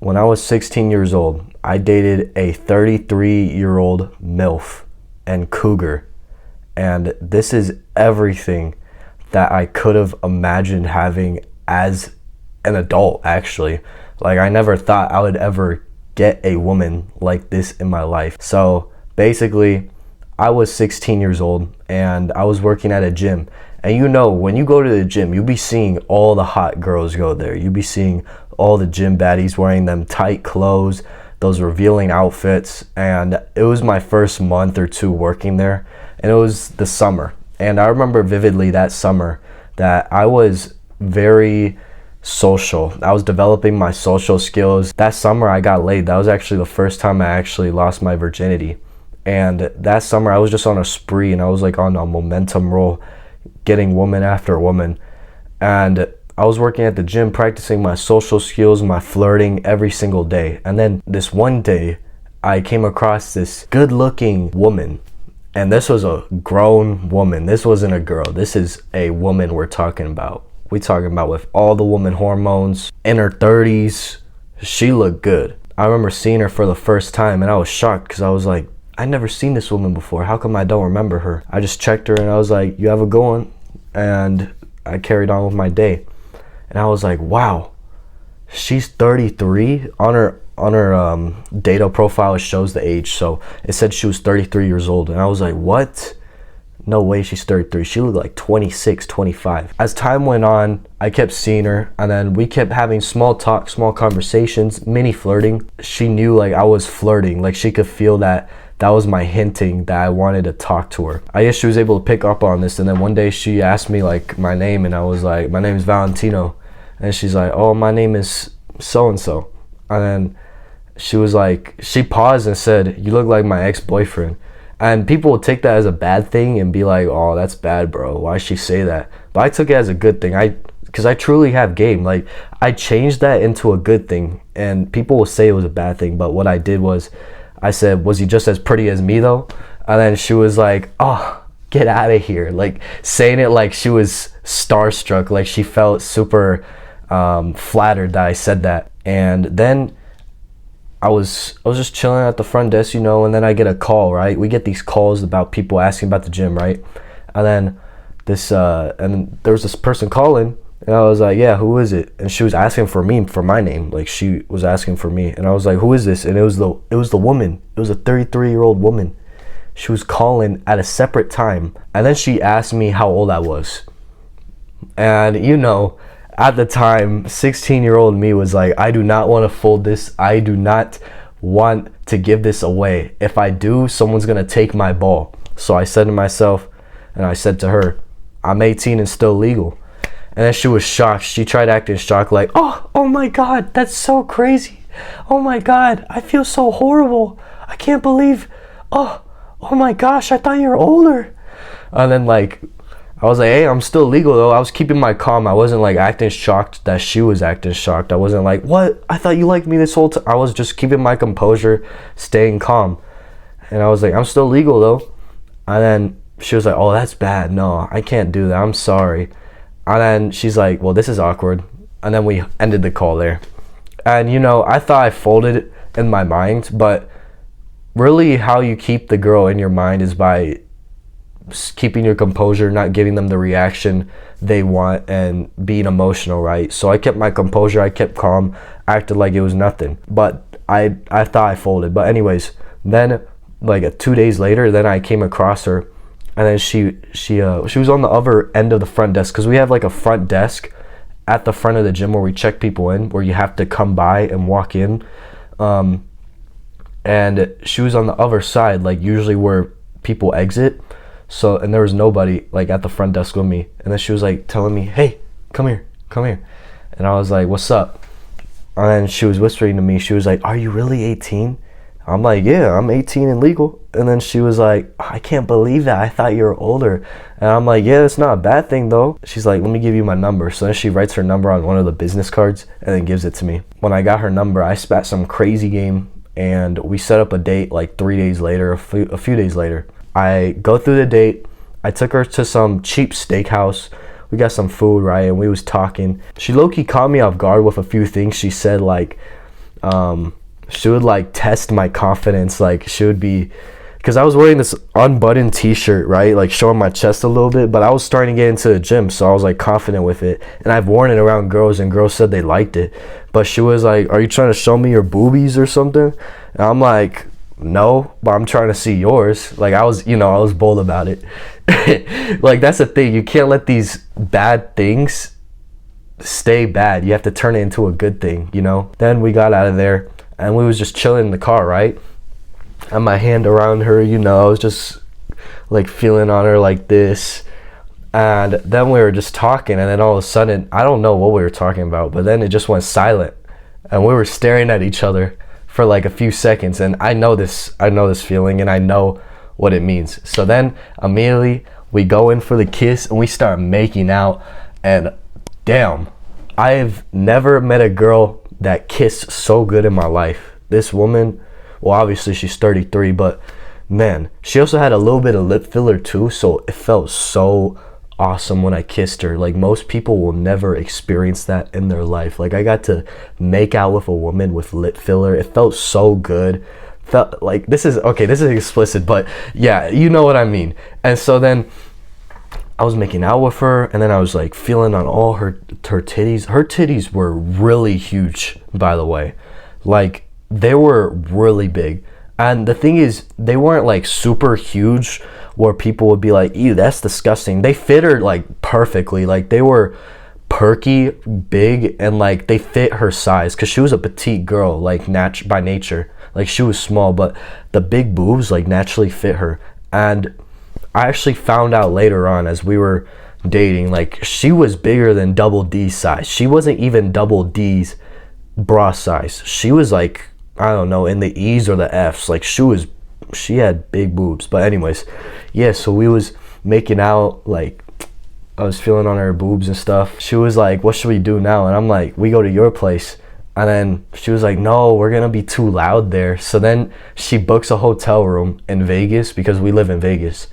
When I was 16 years old, I dated a 33-year-old MILF and cougar. And this is everything that I could have imagined having as an adult, actually. Like, I never thought I would ever get a woman like this in my life. So basically, I was 16 years old and I was working at a gym. And you know, when you go to the gym, you'll be seeing all the hot girls go there. You'll be seeing all the gym baddies wearing them tight clothes, those revealing outfits. And it was my first month or two working there. And it was the summer. And I remember vividly that summer that I was very social. I was developing my social skills. That summer I got laid. That was actually the first time I actually lost my virginity. And that summer I was just on a spree and I was like on a momentum roll, getting woman after woman. And I was working at the gym, practicing my social skills, my flirting every single day. And then this one day I came across this good looking woman. And this was a grown woman. This wasn't a girl. This is a woman we're talking about. We're talking about with all the woman hormones, in her 30s. She looked good. I remember seeing her for the first time and I was shocked because I was like, I'd never seen this woman before. How come I don't remember her? I just checked her and I was like, you have a good one. And I carried on with my day. And I was like, wow, she's 33. On her data profile, it shows the age. So it said she was 33 years old. And I was like, what? No way she's 33. She looked like 26, 25. As time went on, I kept seeing her. And then we kept having small talk, small conversations, mini flirting. She knew like I was flirting. Like she could feel that was my hinting that I wanted to talk to her. I guess she was able to pick up on this. And then one day she asked me like my name. And I was like, my name is Valentino. And she's like, oh, my name is so-and-so. And then she was like, she paused and said, you look like my ex-boyfriend. And people would take that as a bad thing and be like, oh, that's bad, bro. Why'd she say that? But I took it as a good thing. Because I truly have game. Like, I changed that into a good thing. And people will say it was a bad thing. But what I did was, I said, was he just as pretty as me, though? And then she was like, oh, get out of here. Like, saying it like she was starstruck. Like, she felt super flattered that I said that. And then I was just chilling at the front desk, you know, and then I get a call, right? We get these calls about people asking about the gym, right? And then there was this person calling, and I was like, yeah, who is it? And she was asking for me, for my name. Like, she was asking for me. And I was like, who is this? And it was the woman. It was a 33-year-old woman. She was calling at a separate time. And then she asked me how old I was. And, you know, at the time, 16-year-old me was like, I do not want to fold this. I do not want to give this away. If I do, someone's going to take my ball. So I said to myself, and I said to her, I'm 18 and still legal. And then she was shocked. She tried acting shocked, like, oh my God, that's so crazy. Oh my God, I feel so horrible. I can't believe, oh my gosh, I thought you were older. And then like, I was like, hey, I'm still legal though. I was keeping my calm. I wasn't like acting shocked that she was acting shocked. I wasn't like, what? I thought you liked me this whole time. I was just keeping my composure, staying calm. And I was like, I'm still legal though. And then she was like, oh, that's bad. No, I can't do that. I'm sorry. And then she's like, well, this is awkward. And then we ended the call there. And, you know, I thought I folded in my mind. But really how you keep the girl in your mind is by keeping your composure, not giving them the reaction they want, and being emotional, right? So I kept my composure. I kept calm, acted like it was nothing. But I thought I folded. But anyways, then like 2 days later, then I came across her. And then she was on the other end of the front desk, because we have like a front desk at the front of the gym where we check people in, where you have to come by and walk in. And she was on the other side, like usually where people exit. So, and there was nobody like at the front desk with me. And then she was like telling me, hey, come here. And I was like, what's up? And then she was whispering to me, she was like, are you really 18? I'm like, yeah, I'm 18 and legal. And then she was like, I can't believe that. I thought you were older. And I'm like, yeah, it's not a bad thing though. She's like, let me give you my number. So then she writes her number on one of the business cards and then gives it to me. When I got her number, I spat some crazy game and we set up a date like 3 days later, a few days later. I go through the date. I took her to some cheap steakhouse. We got some food, right? And we was talking. She low-key caught me off guard with a few things she said, like, she would like test my confidence. Like she would be, because I was wearing this unbuttoned t-shirt, right, like showing my chest a little bit, but I was starting to get into the gym, so I was like confident with it, and I've worn it around girls, and girls said they liked it. But she was like, are you trying to show me your boobies or something? And I'm like, no, but I'm trying to see yours. Like I was, I was bold about it. Like that's the thing, you can't let these bad things stay bad. You have to turn it into a good thing. Then we got out of there and we was just chilling in the car, right? And my hand around her, I was just like feeling on her like this. And then we were just talking, and then all of a sudden, I don't know what we were talking about, but then it just went silent, and we were staring at each other for like a few seconds. And I know this feeling, and I know what it means. So then immediately we go in for the kiss and we start making out, and damn, I've never met a girl that kissed so good in my life. This woman, well, obviously she's 33, but man, she also had a little bit of lip filler too, so it felt so awesome when I kissed her. Like most people will never experience that in their life. Like I got to make out with a woman with lip filler. It felt so good. Felt like, this is explicit, but yeah, you know what I mean. And so then I was making out with her, and then I was like feeling on all her titties. Her titties were really huge, by the way. Like they were really big. And the thing is, they weren't like super huge where people would be like, ew, that's disgusting. They fit her like perfectly. Like they were perky, big, and like they fit her size, because she was a petite girl, like by nature. Like she was small, but the big boobs like naturally fit her. And I actually found out later on as we were dating, like she was bigger than double D size. She wasn't even double D's bra size. She was like, I don't know, in the E's or the F's. Like she had big boobs. But anyways, yeah, so we was making out, like I was feeling on her boobs and stuff. She was like, what should we do now? And I'm like, we go to your place. And then she was like, no, we're gonna be too loud there. So then she books a hotel room in Vegas, because we live in Vegas.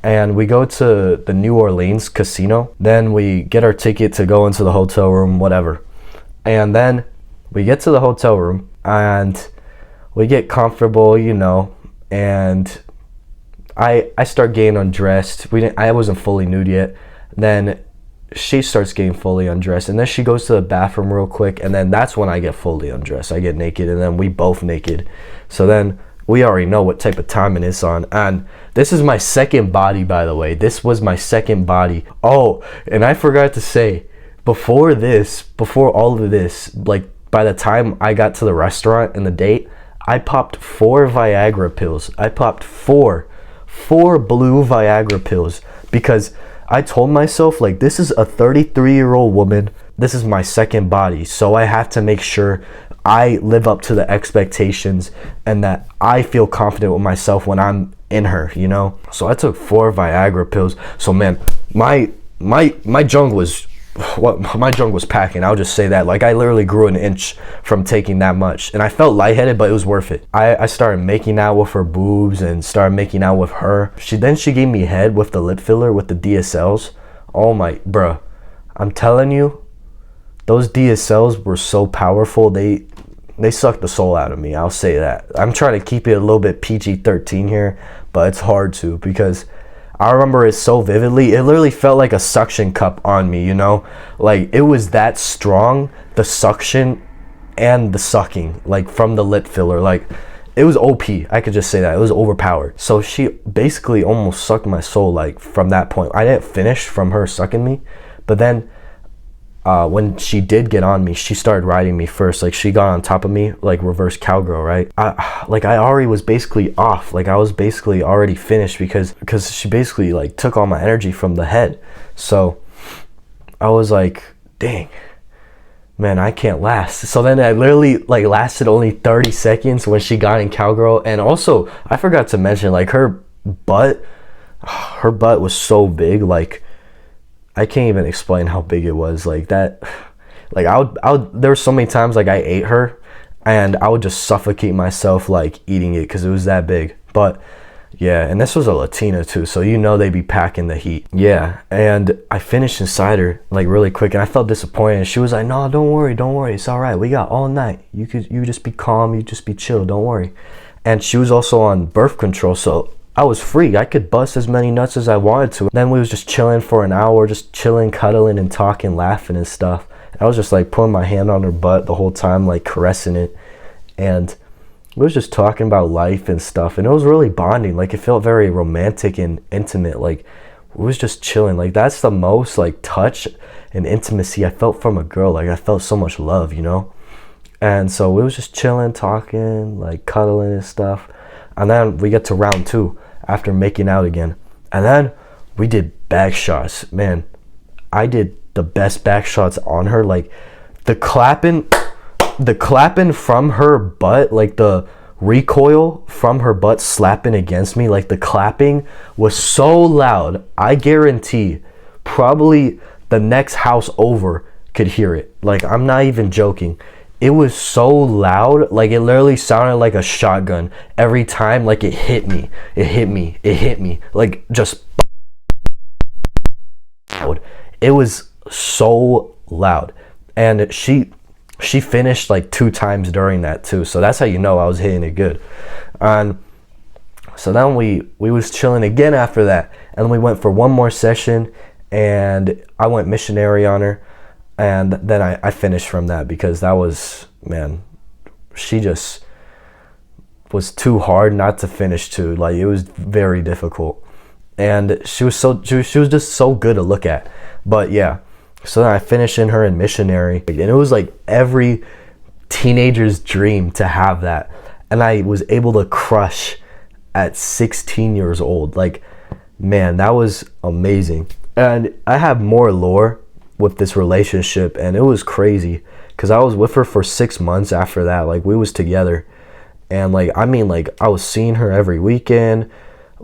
And we go to the New Orleans casino. Then we get our ticket to go into the hotel room, whatever. And then we get to the hotel room and we get comfortable, and I start getting undressed. I wasn't fully nude yet. Then she starts getting fully undressed, and then she goes to the bathroom real quick, and then that's when I get fully undressed. I get naked, and then we both naked. So then we already know what type of time it is on. And this is my second body, by the way. This was my second body. Oh, and I forgot to say, before all of this, like by the time I got to the restaurant and the date, I popped 4 Viagra pills. I popped four blue Viagra pills, because I told myself, like, this is a 33-year-old woman. This is my second body, so I have to make sure I live up to the expectations and that I feel confident with myself when I'm in her, So I took 4 Viagra pills. So man, my junk was packing. I'll just say that. Like I literally grew an inch from taking that much, and I felt lightheaded, but it was worth it. I started making out with her boobs and started making out with her. She gave me head with the lip filler, with the DSLs. Oh my, bruh, I'm telling you, those DSLs were so powerful. They sucked the soul out of me. I'll say that. I'm trying to keep it a little bit PG-13 here, but it's hard to, because I remember it so vividly. It literally felt like a suction cup on me, Like it was that strong, the suction and the sucking, like from the lip filler. Like it was OP. I could just say that. It was overpowered. So she basically almost sucked my soul, like from that point. I didn't finish from her sucking me, but then when she did get on me, she started riding me first. Like she got on top of me, like reverse cowgirl, right? I already was basically off. Like I was basically already finished, because she basically like took all my energy from the head. So I was like, dang, man, I can't last. So then I literally like lasted only 30 seconds when she got in cowgirl. And also I forgot to mention, like her butt was so big. Like I can't even explain how big it was. Like that, like there were so many times like I ate her and I would just suffocate myself like eating it, because it was that big. But Yeah, and this was a Latina too, so you know they be packing the heat. Yeah, and I finished inside her like really quick, and I felt disappointed. And she was like, "No, don't worry, it's all right. We got all night. You just be calm, you just be chill, don't worry." And she was also on birth control, so I was free. I could bust as many nuts as I wanted to. Then we was just chilling for an hour, just chilling, cuddling, and talking, laughing and stuff. I was just like putting my hand on her butt the whole time, like caressing it, and we was just talking about life and stuff, and it was really bonding. Like, it felt very romantic and intimate. Like, we was just chilling. Like, that's the most like touch and intimacy I felt from a girl. Like, I felt so much love, you know. And so we was just chilling, talking, like cuddling and stuff. And then we get to round 2 after making out again, and then we did back shots. Man, I did the best back shots on her. Like, the clapping from her butt, like the recoil from her butt slapping against me, like the clapping was so loud. I guarantee probably the next house over could hear it. Like, I'm not even joking. It was so loud, like it literally sounded like a shotgun every time. Like, it hit me, like just loud. It was so loud. And she finished like 2 times during that too, so that's how you know I was hitting it good. And so then we was chilling again after that, and we went for one more session, and I went missionary on her, and then I finished from that, because that was, man, she just was too hard not to finish too. Like, it was very difficult, and she was just so good to look at. But yeah, so then I finished in her in missionary, and it was like every teenager's dream to have that. And I was able to crush at 16 years old. Like, man, that was amazing. And I have more lore with this relationship, and it was crazy, because I was with her for 6 months after that. Like, we was together, and like, I mean, like, I was seeing her every weekend.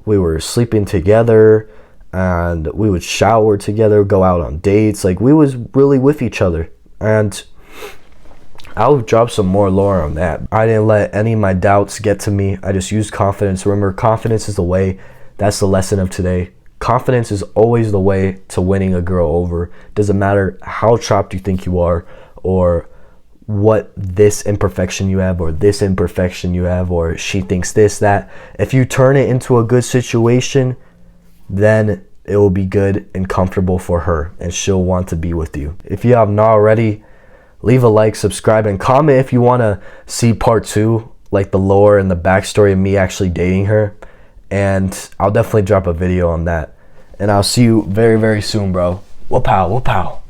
We were sleeping together, and we would shower together, go out on dates. Like, we was really with each other. And I'll drop some more lore on that. I didn't let any of my doubts get to me. I just used confidence. Remember, confidence is the way. That's the lesson of today. Confidence is always the way to winning a girl over. Doesn't matter how chopped you think you are, or what this imperfection you have, or this imperfection you have, or she thinks this, that. If you turn it into a good situation, then it will be good and comfortable for her, and she'll want to be with you. If you have not already, leave a like, subscribe, and comment if you want to see part 2, like the lore and the backstory of me actually dating her. And I'll definitely drop a video on that. And I'll see you very, very soon, bro. Whoop-pow, whoop-pow.